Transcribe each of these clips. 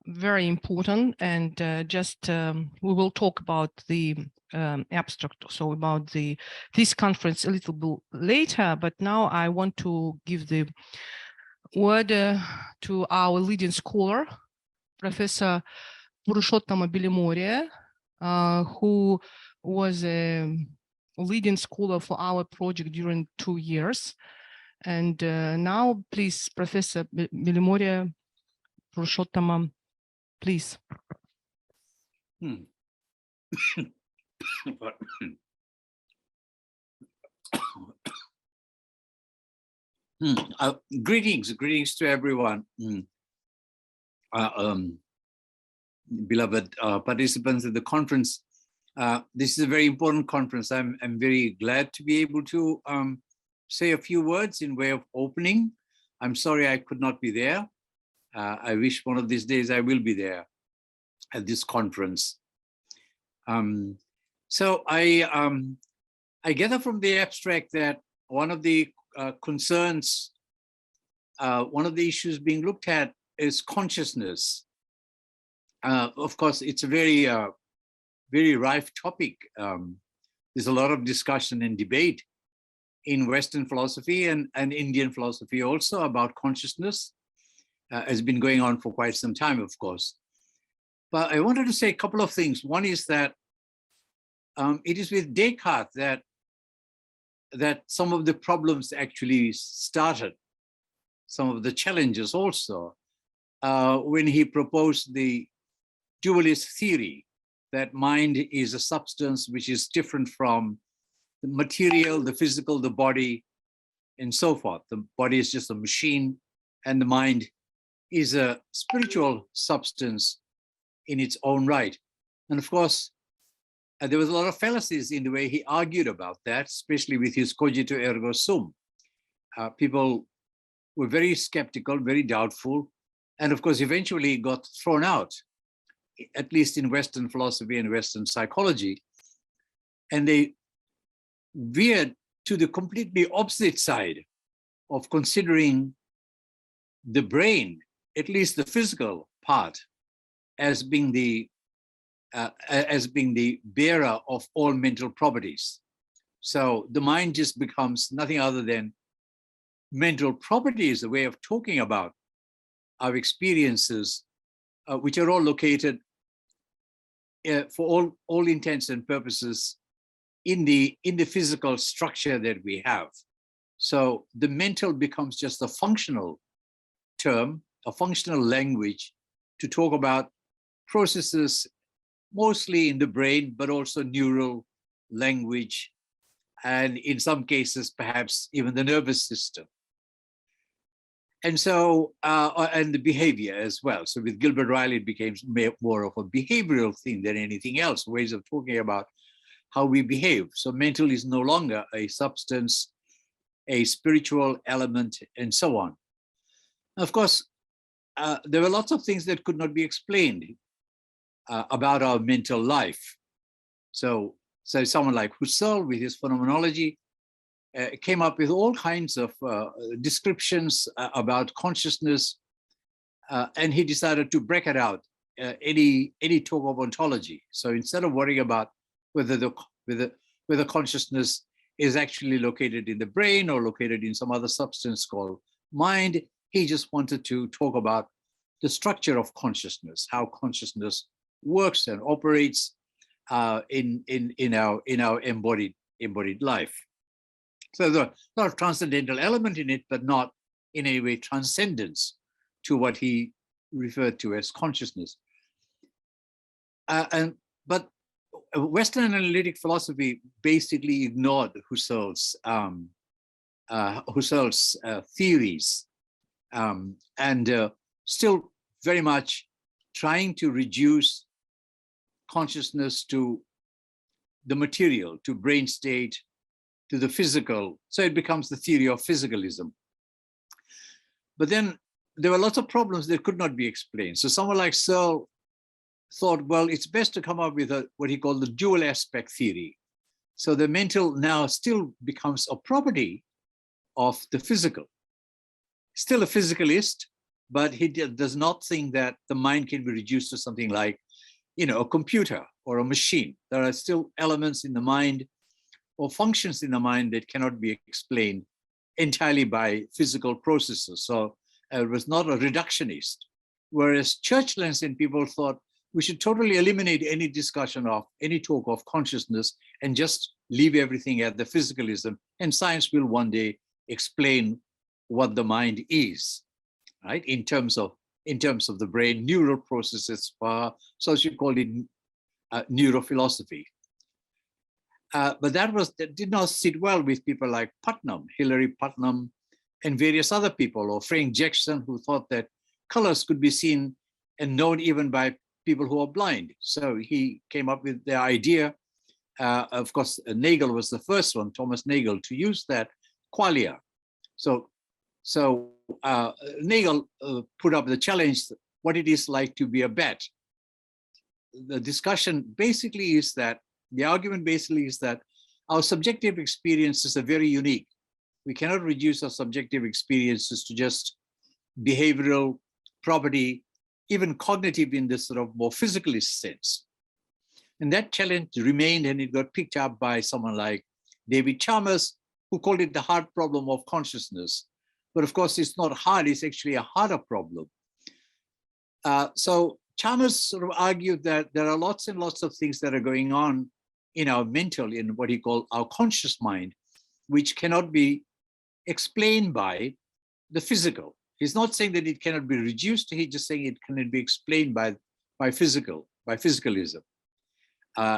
very important, and we will talk about the abstract, so about this conference a little bit later, but now I want to give the word to our leading scholar, Professor Bilimorie, who was a leading scholar for our project during 2 years. And now, please, Professor Bilimorie, Purushottama, please. Greetings to everyone. Beloved participants of the conference. This is a very important conference. I'm very glad to be able to say a few words in way of opening. I'm sorry I could not be there. I wish one of these days I will be there at this conference. So I gather from the abstract that one of the concerns, one of the issues being looked at is consciousness. Of course, it's a very, very rife topic. There's a lot of discussion and debate in Western philosophy and Indian philosophy also about consciousness. Has been going on for quite some time, of course. But I wanted to say a couple of things. One is that it is with Descartes that some of the problems actually started, some of the challenges also, when he proposed the dualist theory that mind is a substance which is different from the material, the physical, the body, and so forth. The body is just a machine, and the mind is a spiritual substance in its own right. And of course, there was a lot of fallacies in the way he argued about that, especially with his cogito ergo sum. People were very skeptical, very doubtful, and of course, eventually got thrown out, at least in Western philosophy and Western psychology. And they veered to the completely opposite side of considering the brain, at least the physical part, as being the bearer of all mental properties. So the mind just becomes nothing other than mental properties, a way of talking about our experiences, which are all located for all intents and purposes in the physical structure that we have. So the mental becomes just a functional term, a functional language to talk about processes mostly in the brain, but also neural, language, and in some cases, perhaps even the nervous system. And so, and the behavior as well. So with Gilbert Ryle, it became more of a behavioral thing than anything else, ways of talking about how we behave. So mental is no longer a substance, a spiritual element, and so on. Of course, there were lots of things that could not be explained about our mental life. So someone like Husserl, with his phenomenology, came up with all kinds of descriptions about consciousness, and he decided to break it out, any talk of ontology. So instead of worrying about whether consciousness is actually located in the brain or located in some other substance called mind, he just wanted to talk about the structure of consciousness, how consciousness works and operates in our embodied life. So there's a lot of transcendental element in it, but not in any way transcendence to what he referred to as consciousness. But Western analytic philosophy basically ignored Husserl's theories, and still very much trying to reduce consciousness to the material, to brain state, to the physical. So it becomes the theory of physicalism. But then there were lots of problems that could not be explained. So someone like Searle thought, well, it's best to come up with what he called the dual aspect theory. So the mental now still becomes a property of the physical. Still a physicalist, but he does not think that the mind can be reduced to something like, a computer or a machine. There are still elements in the mind or functions in the mind that cannot be explained entirely by physical processes. So it was not a reductionist. Whereas Churchlands and people thought we should totally eliminate any discussion of any talk of consciousness and just leave everything at the physicalism, and science will one day explain what the mind is, right? In terms of the brain, neural processes, so she called it neurophilosophy. But that did not sit well with people like Putnam, Hilary Putnam, and various other people, or Frank Jackson, who thought that colors could be seen and known even by people who are blind. So he came up with the idea, of course, Nagel was the first one, Thomas Nagel, to use that qualia. So Nagel put up the challenge, what it is like to be a bat. The discussion basically is that, the argument basically is that our subjective experiences are very unique. We cannot reduce our subjective experiences to just behavioral property, even cognitive in this sort of more physicalist sense. And that challenge remained, and it got picked up by someone like David Chalmers, who called it the hard problem of consciousness. But of course, it's not hard, it's actually a harder problem. So Chalmers sort of argued that there are lots and lots of things that are going on in our mental, in what he called our conscious mind, which cannot be explained by the physical. He's not saying that it cannot be reduced, he's just saying it cannot be explained by physicalism.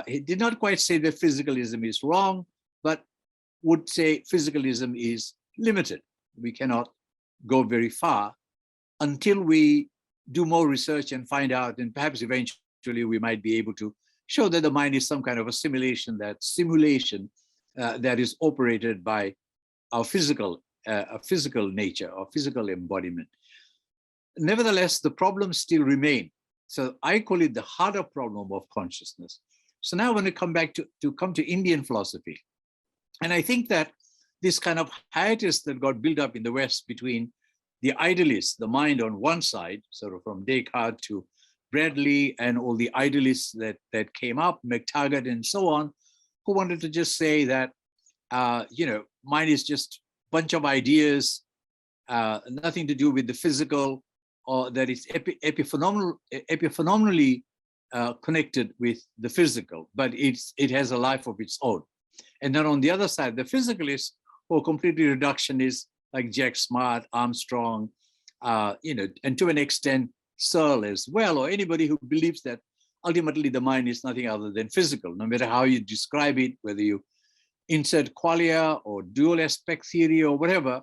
He did not quite say that physicalism is wrong, but would say physicalism is limited. We cannot go very far until we do more research and find out, and perhaps eventually we might be able to show that the mind is some kind of a simulation that is operated by our physical nature or physical embodiment. Nevertheless, the problems still remain. So I call it the harder problem of consciousness. So now I want to come back to Indian philosophy. And I think that this kind of hiatus that got built up in the West between the idealists, the mind on one side, sort of from Descartes to Bradley and all the idealists that came up, McTaggart and so on, who wanted to just say that, mind is just a bunch of ideas, nothing to do with the physical, or that it's epiphenomenally connected with the physical, but it has a life of its own. And then on the other side, the physicalists who are completely reductionists, like Jack Smart, Armstrong, and to an extent, Searle as well, or anybody who believes that ultimately the mind is nothing other than physical, no matter how you describe it, whether you insert qualia or dual aspect theory or whatever,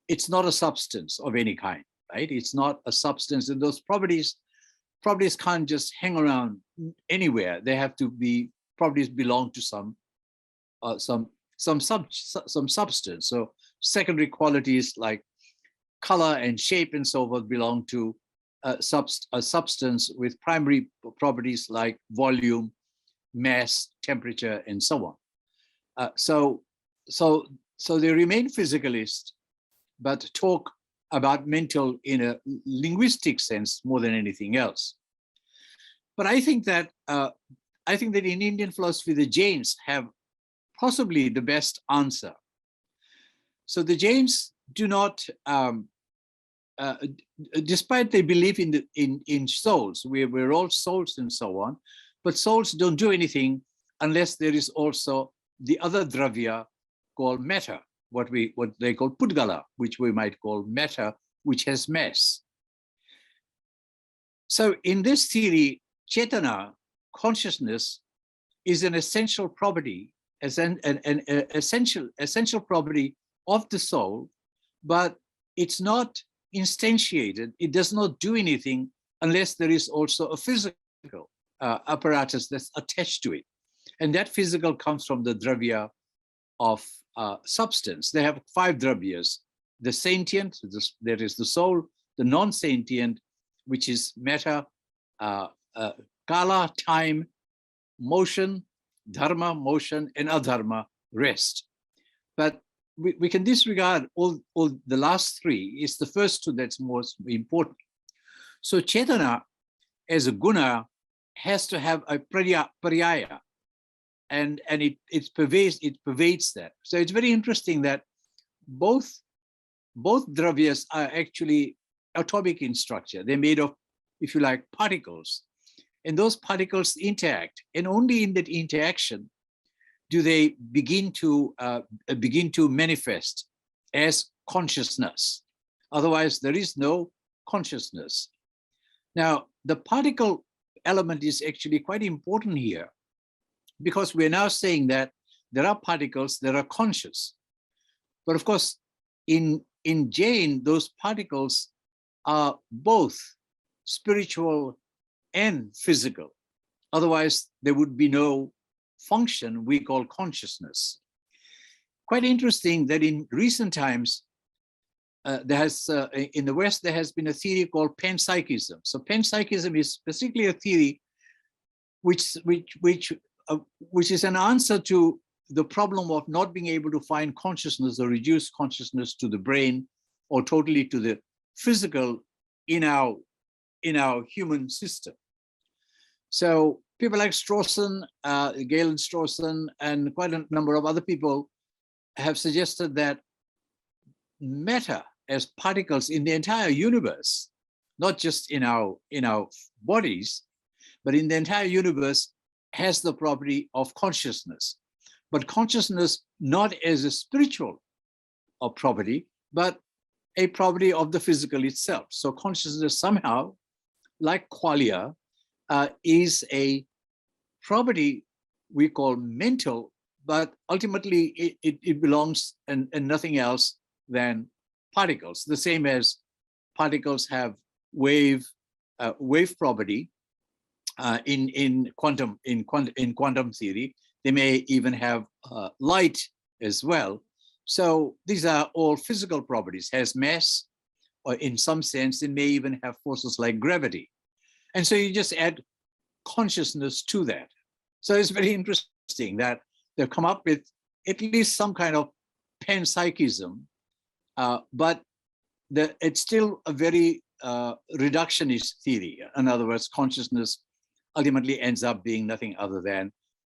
it's not a substance of any kind, right? It's not a substance, and those properties can't just hang around anywhere. They have to be, properties belong to some substance. So secondary qualities like color and shape and so forth belong to a substance with primary properties like volume, mass, temperature, and so on. So they remain physicalist, but talk about mental in a linguistic sense more than anything else. But I think that in Indian philosophy, the Jains have possibly the best answer. So the Jains do not, despite they believe in souls, we're all souls and so on, but souls don't do anything unless there is also the other dravya called matter, what they call pudgala, which we might call matter, which has mass. So in this theory, chetana, consciousness, is an essential property, an essential property of the soul, but it's not instantiated. It does not do anything unless there is also a physical apparatus that's attached to it. And that physical comes from the dravya of substance. They have 5 dravyas: the sentient, that is the soul; the non-sentient, which is matter, kala, time; motion, dharma, motion; and adharma, rest. But we can disregard all the last three. It's the first two that's most important. So Chetana as a guna has to have a pariyaya, and it pervades that. So it's very interesting that both dravyas are actually atomic in structure. They're made of, if you like, particles, and those particles interact, and only in that interaction do they begin to manifest as consciousness. Otherwise, there is no consciousness. Now, the particle element is actually quite important here, because we're now saying that there are particles that are conscious. But of course, in Jain, those particles are both spiritual and physical. Otherwise, there would be no function we call consciousness. Quite interesting that in recent times, in the West, there has been a theory called panpsychism. So panpsychism is basically a theory which is an answer to the problem of not being able to find consciousness or reduce consciousness to the brain or totally to the physical in our human system. So people like Strawson, Galen Strawson, and quite a number of other people have suggested that matter as particles in the entire universe, not just in our bodies, but in the entire universe, has the property of consciousness. But consciousness not as a spiritual property, but a property of the physical itself. So consciousness somehow, like qualia, is a property we call mental, but ultimately it belongs and nothing else than particles. The same as particles have wave property in quantum theory. They may even have light as well. So these are all physical properties. Has mass, or in some sense, it may even have forces like gravity. And so you just add consciousness to that. So it's very interesting that they've come up with at least some kind of panpsychism, but it's still a very reductionist theory. In other words, consciousness ultimately ends up being nothing other than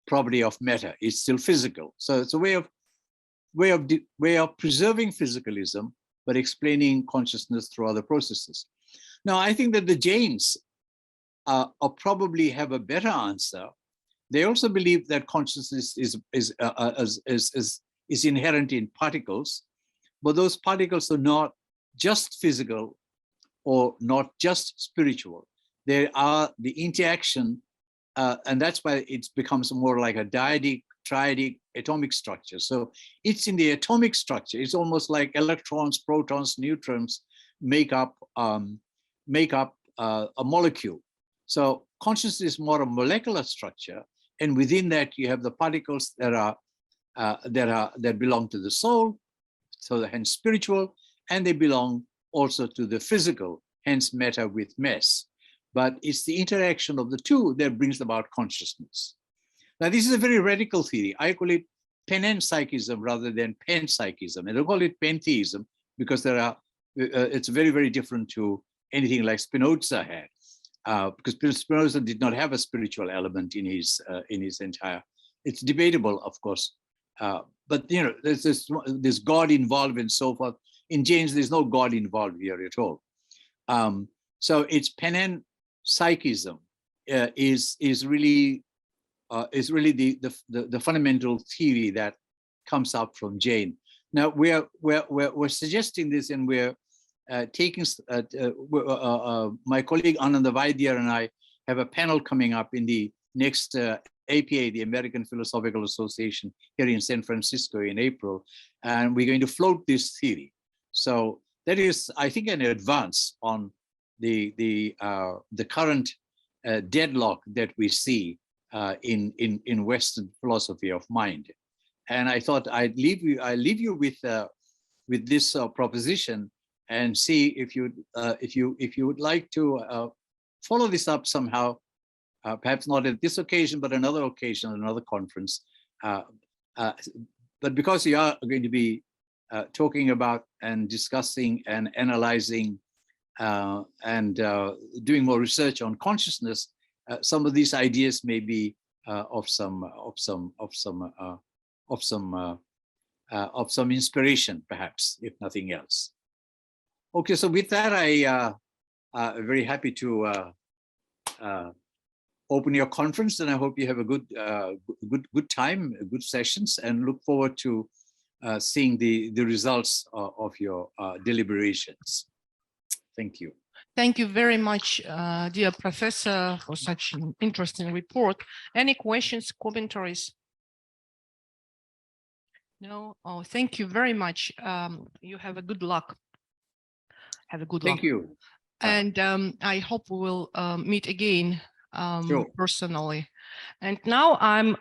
property of matter. It's still physical. So it's a way of preserving physicalism, but explaining consciousness through other processes. Now, I think that the Jains probably have a better answer. They also believe that consciousness is inherent in particles, but those particles are not just physical or not just spiritual. They are the interaction, and that's why it becomes more like a dyadic, triadic, atomic structure. So it's in the atomic structure. It's almost like electrons, protons, neutrons make up a molecule. So consciousness is more a molecular structure, and within that you have the particles that belong to the soul, so hence spiritual, and they belong also to the physical, hence matter with mass. But it's the interaction of the two that brings about consciousness. Now, this is a very radical theory. I call it panpsychism rather than panpsychism. And I call it pantheism because it's very, very different to anything like Spinoza had. Because Spinoza did not have a spiritual element in his entire. It's debatable, of course, but there's this God involved and so forth. In Jains, there's no God involved here at all. So it's panpsychism is really the fundamental theory that comes up from Jain. Now we're suggesting this, and we're taking my colleague Ananda Vaidya and I have a panel coming up in the next APA, the American Philosophical Association, here in San Francisco in April, and we're going to float this theory. So that is, I think, an advance on the current deadlock that we see in Western philosophy of mind. And I thought I'd leave you with this proposition, and see if you would like to follow this up somehow, perhaps not at this occasion, but another occasion, another conference. But because you are going to be talking about and discussing and analyzing and doing more research on consciousness, some of these ideas may be of some inspiration, perhaps, if nothing else. Okay, so with that, I'm very happy to open your conference, and I hope you have a good time, good sessions, and look forward to seeing the results of your deliberations. Thank you. Thank you very much, dear Professor, for such an interesting report. Any questions, commentaries? No? Oh, thank you very much. You have a good luck. Have a good luck. Thank you. And I hope we will meet again Sure. personally. And now I'm